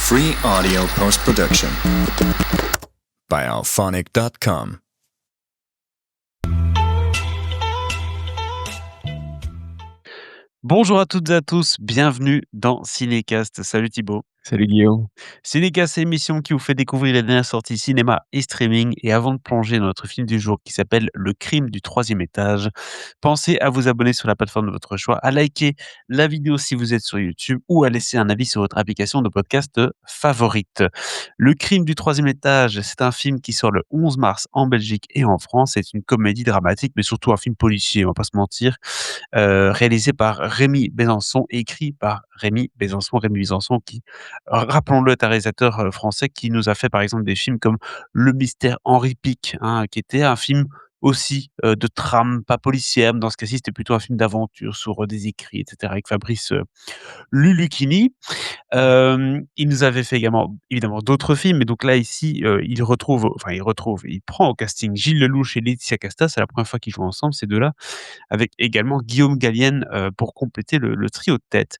Free audio post-production by alphonic.com. Bonjour à toutes et à tous, bienvenue dans Cinécast. Salut Thibaut. Salut Guillaume. Cinécast, c'est l'émission qui vous fait découvrir les dernières sorties cinéma et streaming. Et avant de plonger dans notre film du jour qui s'appelle Le crime du troisième étage, pensez à vous abonner sur la plateforme de votre choix, à liker la vidéo si vous êtes sur YouTube ou à laisser un avis sur votre application de podcast favorite. Le crime du troisième étage, c'est un film qui sort le 11 mars en Belgique et en France. C'est une comédie dramatique, mais surtout un film policier, on va pas se mentir. Réalisé par Rémi Besançon, écrit par Rémi Besançon. Rémi Besançon qui, rappelons-le, est un réalisateur français qui nous a fait par exemple des films comme Le mystère Henri Pic, hein, qui était un film aussi de trame, pas policière, mais dans ce cas-ci c'était plutôt un film d'aventure sur des écrits, etc., avec Fabrice Luluchini. Il nous avait fait également, évidemment, d'autres films, et donc là, ici, il prend au casting Gilles Lelouch et Laetitia Casta. C'est la première fois qu'ils jouent ensemble, ces deux-là, avec également Guillaume Gallienne pour compléter le trio de tête.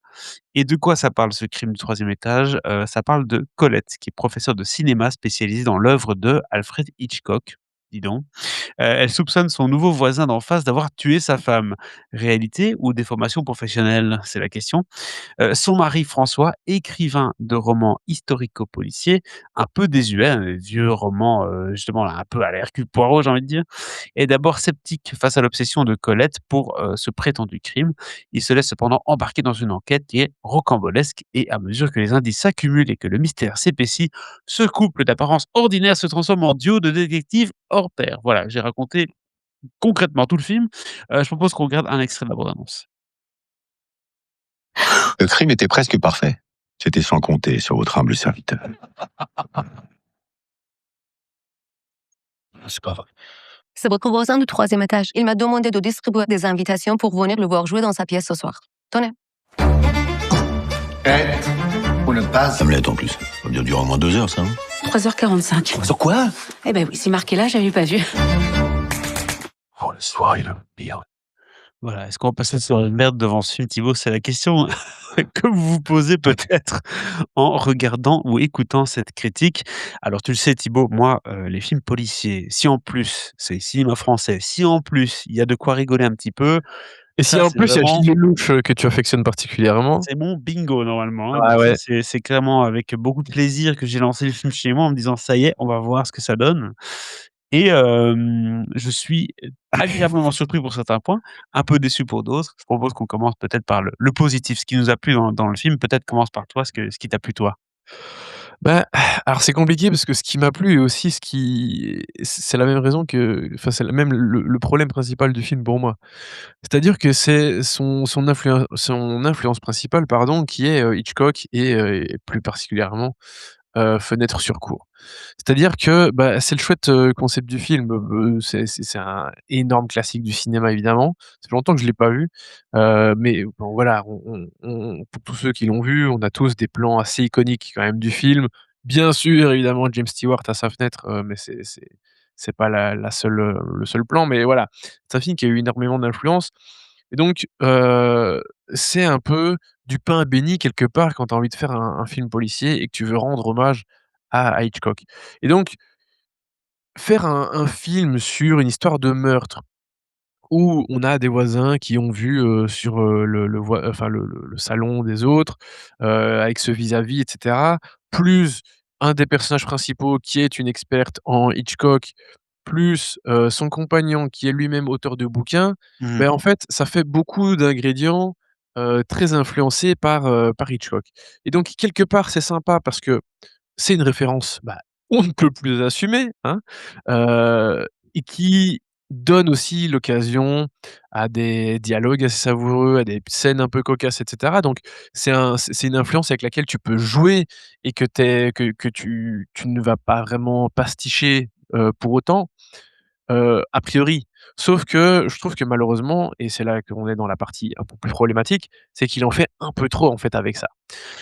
Et de quoi ça parle, ce crime du troisième étage? Ça parle de Colette, qui est professeure de cinéma spécialisée dans l'œuvre de Alfred Hitchcock, dis donc. Elle soupçonne son nouveau voisin d'en face d'avoir tué sa femme. Réalité ou déformation professionnelle? C'est la question. Son mari François, écrivain de romans historico-policiers, un peu désuets, hein, des vieux romans, justement là, un peu à la Hercule Poirot, j'ai envie de dire, est d'abord sceptique face à l'obsession de Colette pour, ce prétendu crime. Il se laisse cependant embarquer dans une enquête qui est rocambolesque, et à mesure que les indices s'accumulent et que le mystère s'épaissit, ce couple d'apparence ordinaire se transforme en duo de détectives hors pair. Voilà, j'ai raconté concrètement tout le film. Je propose qu'on regarde un extrait de la bande annonce. Le crime était presque parfait. C'était sans compter sur votre humble serviteur. C'est pas vrai. C'est votre voisin du troisième étage. Il m'a demandé de distribuer des invitations pour venir le voir jouer dans sa pièce ce soir. Tenez. Ou ne pas. Omelette en plus. Ça va bien durer au moins 2 heures, ça. 3h45. Sur quoi? Eh ben oui, c'est marqué là, j'avais pas vu. Oh, le soir, il a pire. Voilà, est-ce qu'on va passer sur une merde devant ce film, Thibaut? C'est la question que vous vous posez peut-être en regardant ou écoutant cette critique. Alors tu le sais Thibaut, moi, les films policiers, si en plus c'est cinéma français, si en plus il y a de quoi rigoler un petit peu, Et si ça en c'est plus il y a vraiment Gilles Lelouch que tu affectionnes particulièrement. c'est mon bingo normalement, hein. Ah Donc ça ouais. c'est clairement avec beaucoup de plaisir que j'ai lancé le film chez moi en me disant: «Ça y est, on va voir ce que ça donne». Et je suis agréablement surpris pour certains points, un peu déçu pour d'autres. Je propose qu'on commence peut-être par le positif, ce qui nous a plu dans le film. Peut-être commence par toi, ce qui t'a plu toi? Bah, alors c'est compliqué parce que ce qui m'a plu et aussi ce qui c'est la même raison que enfin c'est même le problème principal du film pour moi. C'est-à-dire que c'est son influence principale pardon qui est, Hitchcock et plus particulièrement, Fenêtre sur cour. C'est-à-dire que, bah, c'est le chouette, concept du film, c'est un énorme classique du cinéma évidemment. Ça fait longtemps que je l'ai pas vu, mais bon voilà, pour tous ceux qui l'ont vu, on a tous des plans assez iconiques quand même du film. Bien sûr, évidemment, James Stewart à sa fenêtre, mais c'est pas la seule, le seul plan, mais voilà. C'est un film qui a eu énormément d'influence et donc c'est un peu du pain béni quelque part quand tu as envie de faire un film policier et que tu veux rendre hommage à Hitchcock et donc faire un film sur une histoire de meurtre où on a des voisins qui ont vu, sur, le salon des autres, avec ce vis-à-vis et cetera, plus un des personnages principaux qui est une experte en Hitchcock, plus, son compagnon qui est lui-même auteur de bouquins, Mmh. ben en fait, ça fait beaucoup d'ingrédients, très influencés par Hitchcock et donc quelque part, c'est sympa parce que c'est une référence, bah, on ne peut plus assumer, hein, et qui donne aussi l'occasion à des dialogues assez savoureux, à des scènes un peu cocasses et cetera. Donc c'est une influence avec laquelle tu peux jouer et que tu ne vas pas vraiment pasticher, pour autant, a priori. Sauf que je trouve que malheureusement et c'est là qu'on est dans la partie un peu plus problématique, c'est qu'il en fait un peu trop, en fait, avec ça.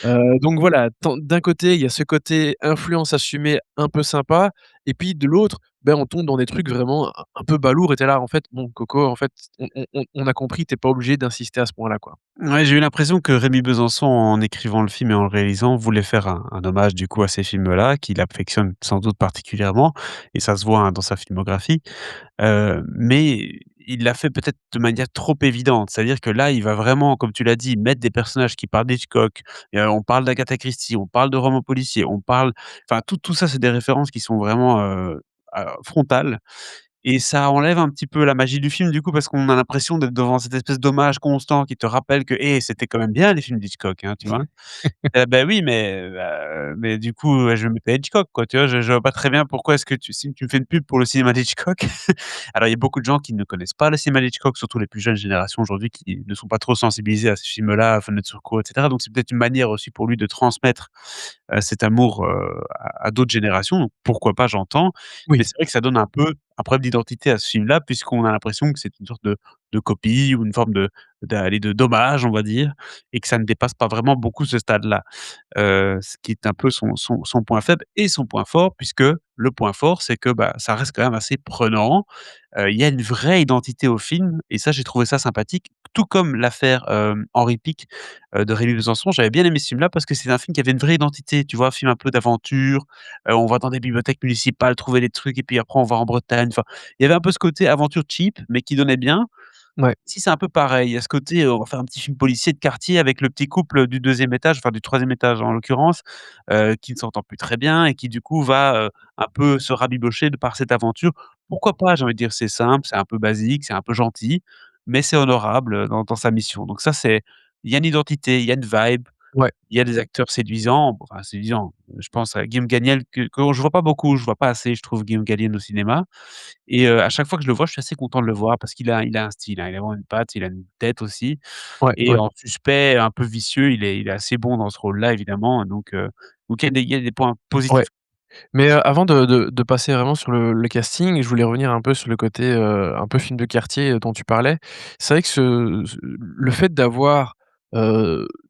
Donc voilà, d'un côté, il y a ce côté influence assumée un peu sympa et puis de l'autre, ben, on tombe dans des trucs vraiment un peu balourds et tu es là, en fait, bon Coco, en fait, on a compris, tu es pas obligé d'insister à ce point-là, quoi. Ouais, j'ai eu l'impression que Rémi Besançon, en écrivant le film et en le réalisant, voulait faire un hommage du coup à ces films-là, qu'il affectionne sans doute particulièrement et ça se voit, hein, dans sa filmographie. Mais il l'a fait peut-être de manière trop évidente. C'est-à-dire que là, il va vraiment, comme tu l'as dit, mettre des personnages qui parlent d'Hitchcock, on parle d'Agatha Christie, on parle de romans policiers, on parle enfin tout ça, c'est des références qui sont vraiment, frontales et ça enlève un petit peu la magie du film, du coup, parce qu'on a l'impression d'être devant cette espèce d'hommage constant qui te rappelle que: «Eh, c'était quand même bien les films d'Hitchcock», hein, tu vois? Bah, oui, mais du coup, je vais mettre Hitchcock, quoi, tu vois? Je vois pas très bien pourquoi est-ce que si tu me fais une pub pour le cinéma d'Hitchcock. Alors, il y a beaucoup de gens qui ne connaissent pas le cinéma d'Hitchcock, surtout les plus jeunes générations aujourd'hui qui ne sont pas trop sensibilisés à ces films-là, Fenêtre sur cour et cetera. Donc c'est peut-être une manière aussi pour lui de transmettre, cet amour, à d'autres générations, donc pourquoi pas, j'entends. Mais Oui. c'est vrai que ça donne un peu un problème d'identité à ce film-là, puisqu'on a l'impression que c'est une sorte de copie ou une forme de d'hommage, on va dire et que ça ne dépasse pas vraiment beaucoup ce stade-là. Ce qui est un peu son point faible et son point fort puisque le point fort, c'est que, bah, ça reste quand même assez prenant. Il y a une vraie identité au film et ça, j'ai trouvé ça sympathique. Tout comme l'affaire, Henri Pic, de Rémy Besançon. J'avais bien aimé ce film-là parce que c'est un film qui avait une vraie identité, tu vois? Un film un peu d'aventure, on va dans des bibliothèques municipales trouver des trucs et puis après on va en Bretagne. Enfin, il y avait un peu ce côté aventure cheap, mais qui donnait bien. Ouais. Si c'est un peu pareil, il y a ce côté, on va faire un petit film policier de quartier avec le petit couple du deuxième étage, enfin du troisième étage en l'occurrence, qui ne s'entend plus très bien et qui du coup va, un peu se rabibocher de par cette aventure. Pourquoi pas? J'ai envie de dire, c'est simple, c'est un peu basique, c'est un peu gentil, mais c'est honorable, dans sa mission. Donc ça, c'est il y a une identité, il y a une vibe, Ouais. il y a des acteurs séduisants, enfin séduisants, je pense à Guillaume Gallienne que je vois pas beaucoup, je vois pas assez, je trouve Guillaume Gallienne au cinéma. Et à chaque fois que je le vois, je suis assez content de le voir parce qu'il a un style, hein, il a vraiment une patte, il a une tête aussi Ouais, et ouais. en suspect, un peu vicieux, il est assez bon dans ce rôle-là évidemment, donc il y a des points Ouais. positifs. Mais, avant de passer vraiment sur le casting, je voulais revenir un peu sur le côté, un peu film de quartier, dont tu parlais. C'est vrai que le fait d'avoir,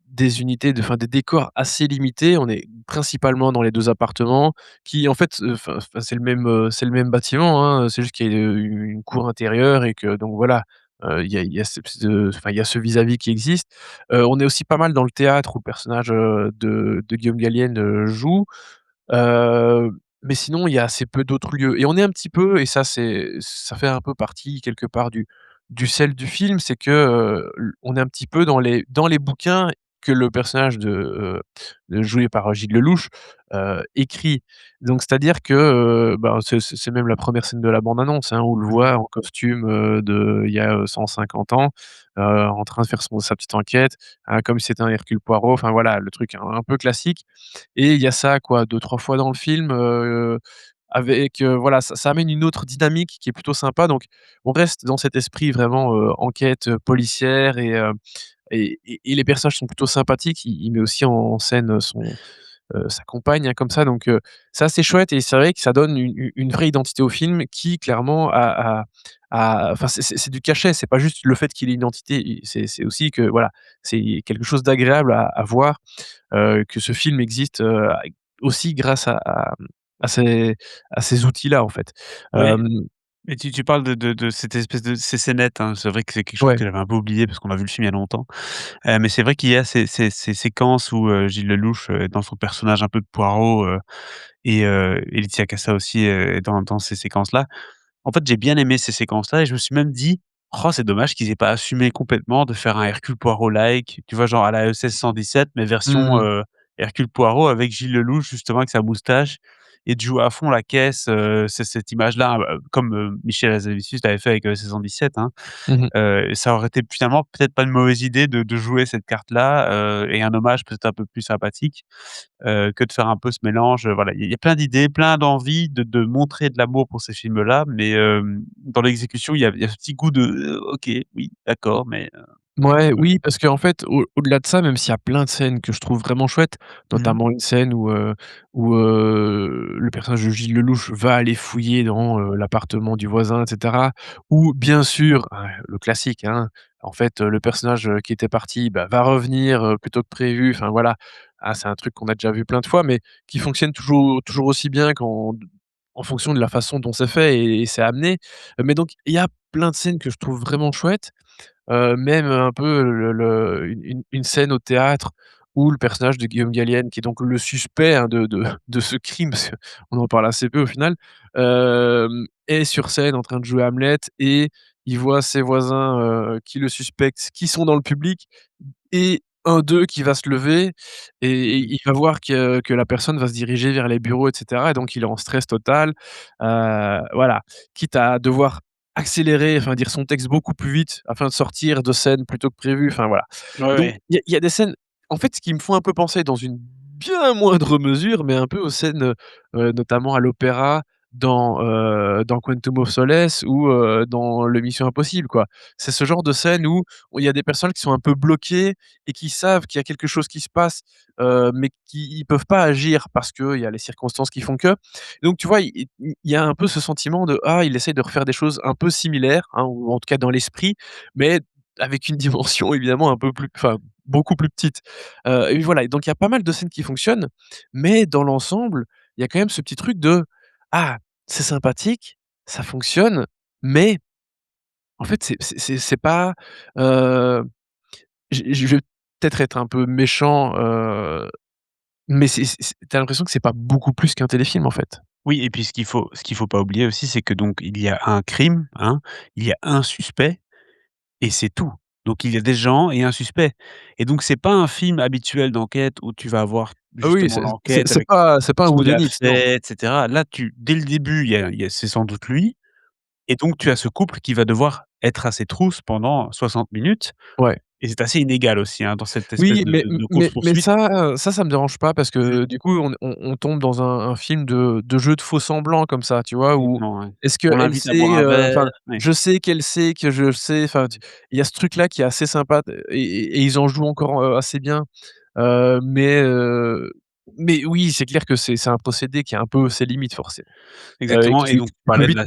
des unités des décors assez limités, on est principalement dans les 2 appartements qui en fait, enfin c'est le même bâtiment, hein, c'est juste qu'il y a, une cour intérieure et que donc voilà, il y a il y a ce vis-à-vis qui existe. On est aussi pas mal dans le théâtre où le personnage, de Guillaume Gallienne, joue. Heu, mais sinon, il y a assez peu d'autres lieux et on est un petit peu et ça fait un peu partie quelque part du sel du film, c'est que, l on est un petit peu dans les bouquins que le personnage joué par Gilles Lellouche, écrit. Donc c'est-à-dire que, ben, c'est même la première scène de la bande annonce, hein, où on le voit en costume, il y a, 150 ans, en train de faire sa petite enquête, comme si c'était un Hercule Poirot, enfin voilà, le truc un peu classique. Et il y a ça quoi 2-3 fois dans le film, avec, voilà, ça amène une autre dynamique qui est plutôt sympa donc on reste dans cet esprit vraiment, enquête, policière et les personnages sont plutôt sympathiques. Il met aussi en scène, sa compagne, hein, comme ça donc c'est assez chouette et c'est vrai que ça donne une vraie identité au film qui clairement enfin c'est du cachet, c'est pas juste le fait qu'il ait une identité, c'est aussi que voilà, c'est quelque chose d'agréable à voir, que ce film existe, aussi grâce à ces outils-là, en fait. Oui, Hem, et tu parles de cette espèce de ces scénettes, hein, c'est vrai que c'est quelque chose ouais. que j'avais un peu oublié parce qu'on a vu le film il y a longtemps, mais c'est vrai qu'il y a ces séquences où, Gilles Lellouche, est dans son personnage un peu de Poirot, et Laetitia Casta aussi, est dans ces séquences-là. En fait, j'ai bien aimé ces séquences-là et je me suis même dit: «Oh, c'est dommage qu'ils aient pas assumé complètement de faire un Hercule Poirot-like», tu vois? Genre à la E16-117 mais version, Mmh. Hercule Poirot avec Gilles Lellouche justement avec sa moustache et de jouer à fond la caisse, c'est cette image-là, comme, Michel Hazanavicius l'avait fait avec E16-117, hein. Mmh mh. Ça aurait été finalement peut-être pas une mauvaise idée de jouer cette carte-là, et un hommage peut-être un peu plus sympathique, que de faire un peu ce mélange, voilà. Il y a plein d'idées, plein d'envies de montrer de l'amour pour ces films-là, mais dans l'exécution, il y a ce petit goût de, «OK, oui, d'accord, mais Mouais, ouais». oui, parce qu'en fait, au-delà de ça, même s'il y a plein de scènes que je trouve vraiment chouettes, Mmh mh. notamment une scène où, le personnage de Gilles Lellouche va aller fouiller dans, l'appartement du voisin et cetera. Ou bien sûr, le classique, hein, en fait, le personnage, qui était parti, bah, va revenir, plus tôt que prévu. Enfin voilà. Ah, c'est un truc qu'on a déjà vu plein de fois, mais qui fonctionne toujours aussi bien en fonction de la façon dont c'est fait et c'est amené. Mais donc il y a plein de scènes que je trouve vraiment chouettes. Même un peu une scène au théâtre où le personnage de Guillaume Gallienne, qui est donc le suspect, hein, de ce crime, parce qu'on en parle assez peu au final, est sur scène en train de jouer Hamlet et il voit ses voisins, qui le suspectent, qui sont dans le public et un d'eux qui va se lever et il va voir que la personne va se diriger vers les bureaux et cetera et donc il est en stress total. Voilà, quitte à devoir accélérer, enfin dire son texte beaucoup plus vite afin de sortir de scène plus tôt que prévu, enfin voilà. Ouais, Donc ouais. il y a des scènes, en fait, qui me font un peu penser dans une bien moindre mesure, mais un peu aux scènes, notamment à l'opéra dans Quantum of Solace ou dans le Mission Impossible, quoi. C'est ce genre de scène où il y a des personnes qui sont un peu bloquées et qui savent qu'il y a quelque chose qui se passe, mais qui ils peuvent pas agir parce qu'il y a les circonstances qui font que. Donc tu vois, il y a un peu ce sentiment de: «Ah, il essaye de refaire des choses un peu similaires», hein, ou en tout cas dans l'esprit, mais avec une dimension évidemment un peu plus enfin, beaucoup plus petite. Et voilà, et donc il y a pas mal de scènes qui fonctionnent, mais dans l'ensemble, il y a quand même ce petit truc de: «Ah, c'est sympathique, ça fonctionne, mais en fait, c'est pas, heu» je vais peut-être être un peu méchant, mais tu as l'impression que c'est pas beaucoup plus qu'un téléfilm, en fait. Oui et puis ce qu'il faut pas oublier aussi, c'est que donc il y a un crime, hein, il y a un suspect et c'est tout. Donc il y a des gens et un suspect et donc c'est pas un film habituel d'enquête où tu vas avoir Ah oui, justement l'enquête avec c'est pas un qui l'a whodunit, non. fait et cetera. Là, dès le début, il y a c'est sans doute lui et donc tu as ce couple qui va devoir être à ses trousses pendant 60 minutes Ouais. et c'est assez inégal aussi, hein, dans cette espèce Oui, de mais de m de mais course-poursuite. ça me dérange pas parce Mmh. que du coup, on tombe dans un film de jeu de faux semblants comme ça, tu vois? Où Exactement, ouais. est-ce On qu'elle l'invite à boire sait, un verre, enfin, ouais. je sais qu'elle sait que je sais, enfin, il y a ce truc-là qui est assez sympa et ils en jouent encore, assez bien. Heu, mais heu, mais oui, c'est clair que c'est un procédé qui a un peu ses limites forcément, et Exactement et donc qui peut vite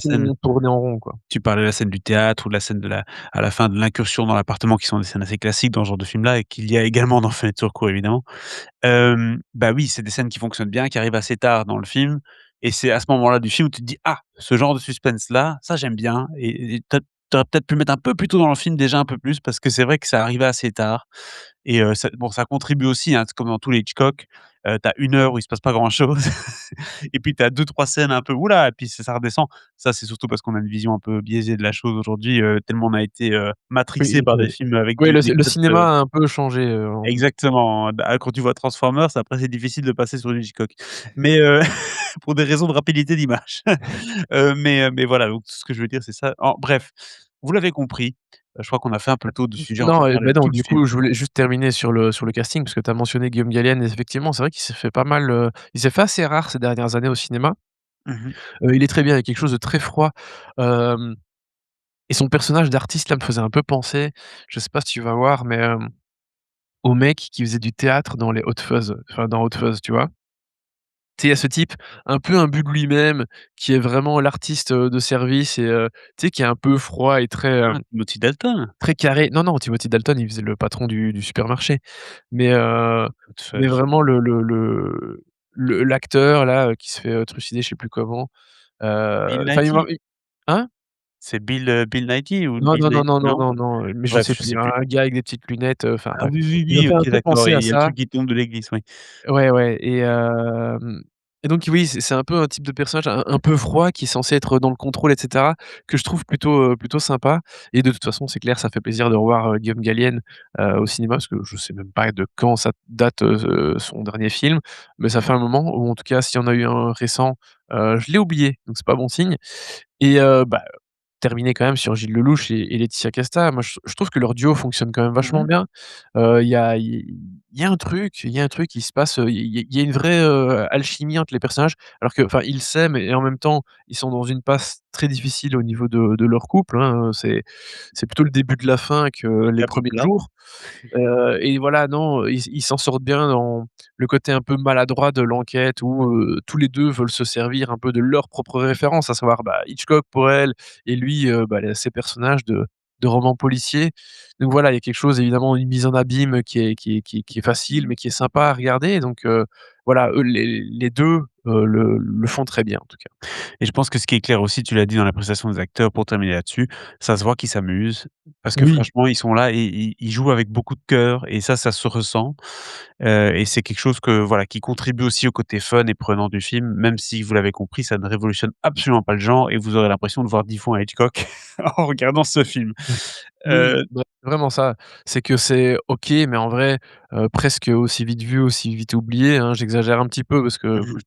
tourner en rond, quoi. tu parlais de la scène du théâtre ou de la scène de la à la fin de l'incursion dans l'appartement qui sont des scènes assez classiques dans ce genre de film-là et qu'il y a également dans Fenêtre sur cour évidemment. Bah, oui, c'est des scènes qui fonctionnent bien, qui arrivent assez tard dans le film et c'est à ce moment-là du film où tu te dis: «Ah, ce genre de suspense-là, ça j'aime bien» et tu aurais peut-être pu le mettre un peu plus tôt dans le film déjà un peu plus parce que c'est vrai que ça arrivait assez tard. Et ça bon, ça contribue aussi, hein, c'est comme dans tous les Hitchcock, tu as 1 heure où il se passe pas grand-chose et puis tu as 2-3 scènes un peu ouh là et puis ça redescend. Ça, c'est surtout parce qu'on a une vision un peu biaisée de la chose aujourd'hui, tellement on a été, matrixé Oui, par des films avec oui, des le codes, cinéma a un peu changé, exactement. Bah, quand tu vois Transformers, après c'est difficile de passer sur du Hitchcock. Mais pour des raisons de rapidité d'image. Mais voilà, donc ce que je veux dire, c'est ça. En bref, vous l'avez compris, je crois qu'on a fait un peu le tour du sujet, on a non, parlé bah, de non, tout le du film. coup, je voulais juste terminer sur le casting parce que tu as mentionné Guillaume Gallienne et effectivement, c'est vrai qu'il s'est fait pas mal, il s'est fait assez rare ces dernières années au cinéma. Mmh. Il est très bien, il y a quelque chose de très froid, hem et son personnage d'artiste là me faisait un peu penser, je sais pas si tu vas voir, mais, au mec qui faisait du théâtre dans les Hot Fuzz, enfin dans Hot Fuzz, tu vois? Tu sais, il y a ce type un peu imbu de lui-même, qui est vraiment l'artiste, de service et tu sais, qui est un peu froid et très, Ah, Timothy Dalton? très carré. Non, non, Timothy Dalton, il faisait le patron du supermarché. Mais, Hot mais Fuzz. vraiment l'acteur là, qui se fait, trucider je sais plus comment. Bill Enfin il m'a Nighy? hein? C'est Bill Nighy ou Non, Bill non, non, Nighy? non, non, Non? non, non, mais je Bref, sais je plus, sais plus. un gars avec des petites lunettes, enfin Ah bref. oui, oui, Il m'a oui, fait un OK, peu d'accord penser et à il y a le ça. truc qui tombe de l'église, oui. Ouais, ouais, et donc oui, c'est un peu un type de personnage un peu froid qui est censé être dans le contrôle et cetera, que je trouve plutôt sympa et de toute façon, c'est clair, ça fait plaisir de revoir, Guillaume Gallienne, au cinéma parce que je sais même pas de quand ça date, son dernier film, mais ça fait un moment ou en tout cas, s'il y en a eu un récent, je l'ai oublié, donc c'est pas bon signe et bah, terminer quand même sur Gilles Lellouche et Laetitia Casta. Moi, je trouve que leur duo fonctionne quand même Mmh vachement mh. bien. Il y a un truc qui se passe, il y a une vraie, alchimie entre les personnages, alors que enfin, ils s'aiment et en même temps, ils sont dans une passe très difficile au niveau de leur couple, hein, c'est plutôt le début de la fin que les premiers Blabla. jours. Et voilà, non, ils s'en sortent bien dans le côté un peu maladroit de l'enquête où, tous les 2 veulent se servir un peu de leurs propres références, à savoir, bah, Hitchcock pour elle et lui, bah, les ses personnages de roman policier. Donc voilà, il y a quelque chose évidemment, une mise en abîme qui est facile, mais qui est sympa à regarder. Donc voilà, eux les 2 le font très bien en tout cas. Et je pense que ce qui est clair aussi, tu l'as dit dans la prestation des acteurs, pour terminer là-dessus, ça se voit qu'ils s'amusent parce que Oui. franchement, ils sont là et ils jouent avec beaucoup de cœur et ça se ressent, et c'est quelque chose que voilà, qui contribue aussi au côté fun et prenant du film, même si vous l'avez compris, ça ne révolutionne absolument pas le genre et vous aurez l'impression de voir 10 fois un Hitchcock en regardant ce film. Oui, Heu, bah, vraiment ça. C'est que c'est OK, mais en vrai, presque aussi vite vu, aussi vite oublié, hein. J'exagère un petit peu parce que mmh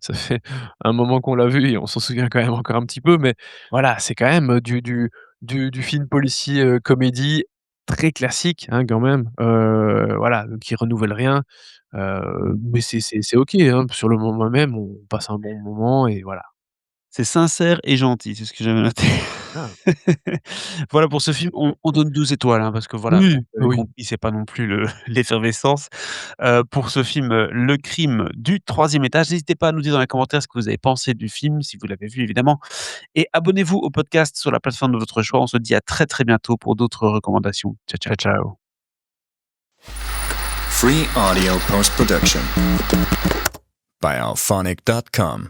ça fait un moment qu'on l'a vu et on s'en souvient quand même encore un petit peu, mais voilà, c'est quand même, du film policier, comédie très classique, hein, quand même, voilà, qui renouvelle rien, mais c'est OK, hein. Sur le moment même, on passe un bon moment et voilà. C'est sincère et gentil, c'est ce que j'avais noté. Ah. Voilà pour ce film, on donne 2 étoiles, hein, parce que voilà, Oui, vous avez oui. compris, c'est pas non plus le l'effervescence. Pour ce film, Le crime du troisième étage, n'hésitez pas à nous dire dans les commentaires ce que vous avez pensé du film, si vous l'avez vu évidemment, et abonnez-vous au podcast sur la plateforme de votre choix. On se dit à très, très bientôt pour d'autres recommandations. Ciao, ciao. Ciao, ciao. Free audio post production by alphonic.com.